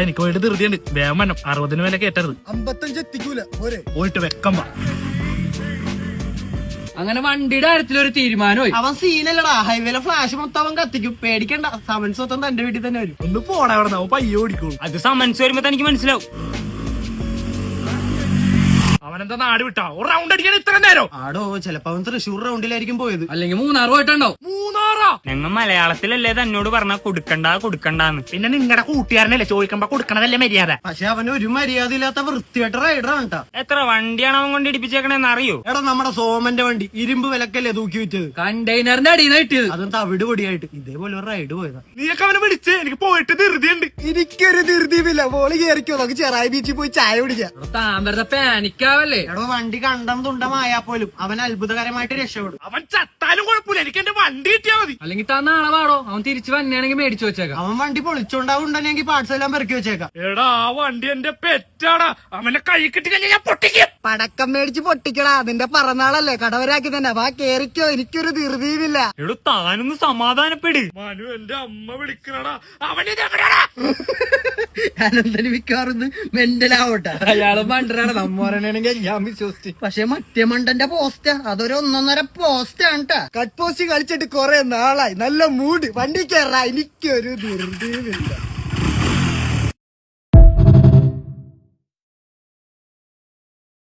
എനിക്ക് പോയിട്ട് ധൃതിയുണ്ട്, വേഗം വേണം. 60 വില കേട്ടരുത്. 55 എത്തിക്കൂല പോയിട്ട് വെക്കം വാ. അങ്ങനെ വണ്ടിയുടെ കാര്യത്തിലൊരു തീരുമാനമായി. അവൻ സീനല്ലടാ, ഹൈവേയിലെ ഫ്ലാഷ് മൊത്തം അവൻ കത്തിക്കും. പേടിക്കണ്ട, സമൻസ് മൊത്തം തന്റെ വീട്ടിൽ തന്നെ വരും. ഒന്ന് പോണ അവിടെ നിന്ന് പയ്യെ ഓടിക്കോളൂ. അത് സമൻസ് വരുമ്പോ തനിക്ക് മനസ്സിലാവും. അവനെന്താ നാട് വിട്ടാ? ഒരു റൗണ്ട് അടിക്കാൻ ഇത്ര നേരം? ആടോ, ചിലപ്പോ അവൻ തൃശ്ശൂർ റൗണ്ടിലായിരിക്കും പോയത്. അല്ലെങ്കിൽ 3 പോയിട്ടുണ്ടോ? 3 ഞങ്ങൾ മലയാളത്തിലല്ലേ തന്നോട് പറഞ്ഞ കൊടുക്കണ്ടാന്ന്. പിന്നെ നിങ്ങളുടെ കൂട്ടുകാരനല്ലേ ചോദിക്കുമ്പോ കൊടുക്കണതല്ലേ മര്യാദ? പക്ഷെ അവന് ഒരു മര്യാദ ഇല്ലാത്ത വൃത്തിയായിട്ട റൈഡറാണ് കേട്ടാ. എത്ര വണ്ടിയാണ് അവൻ കൊണ്ട് ഇടിപ്പിച്ചേക്കണെന്ന് അറിയോ? എടാ, നമ്മുടെ സോമന്റെ വണ്ടി ഇരുമ്പ് വിലക്കല്ലേ തൂക്കി വെച്ചത്. കണ്ടെയ്നറിന്റെ അടിയിൽ നിന്ന് കിട്ടിയത്. അതും തവിട് പൊടിയായിട്ട്. ഇതേപോലെ ഒരു റൈഡ് പോയതാ. നീയൊക്കെ അവനെ വിളിച്ച്, എനിക്ക് പോയിട്ട് ധൃതിയുണ്ട്. എനിക്കൊരു ധൃതിയുമില്ല. മോള് കയറിക്കോ, നമുക്ക് ചെറായി ബീച്ചിൽ പോയി ചായ കുടിക്കാം. താൻ വെറുതെ പാനിക്കാവല്ലേ? എടോ, വണ്ടി കണ്ടം തുണ്ടമായാ പോലും അവൻ അത്ഭുതകരമായിട്ട് രക്ഷപ്പെടും. അവൻ ചത്താലും കുഴപ്പമില്ല, എനിക്ക് എന്റെ വണ്ടി കിട്ടിയാ മതി. അല്ലെങ്കിൽ താൻ നാളെ പാടോ, അവൻ തിരിച്ചു വന്നെയാണെങ്കിൽ മേടിച്ചു വെച്ചേക്കാം. അവൻ വണ്ടി പൊളിച്ചോണ്ടാവുണ്ടെങ്കിൽ പാർട്സ് എല്ലാം പെറുക്കി വെച്ചേക്കാം. എടാ, ആ വണ്ടി എന്റെ പെറ്റാടാ. അവന്റെ കൈ കിട്ടി കഴിഞ്ഞാൽ ഞാൻ പൊട്ടിക്കും. പടക്കം മേടിച്ച് പൊട്ടിക്കടാ, അതിന്റെ പറന്നാളല്ലേ, കടവരാക്കി തന്നെ. വാ കേറിക്കോ, എനിക്കൊരു ധൃതിയുമില്ല. എടോ, താനൊന്ന് സമാധാനപ്പെട്. മനു, എന്റെ അമ്മ വിളിക്കണടാ. അവന്റെ എവിടെയാടാ? അനന്തന് മിക്കാറുന്ന് മെന്റലാവട്ടെ. അയാള് മണ്ടനാണ്, നമ്മ പറയണെങ്കിൽ ഞാൻ വിശ്വസിച്ചു. പക്ഷെ മറ്റേ മണ്ടന്റെ പോസ്റ്റ് അതൊരു 1.5 പോസ്റ്റാണ് ട്ടാ. കട്ട് പോസ്റ്റ് കളിച്ചിട്ട് കൊറേ നാളായി. നല്ല മൂഡ്. വണ്ടി കയറാ, എനിക്കൊരു ധൃതിയുമില്ല.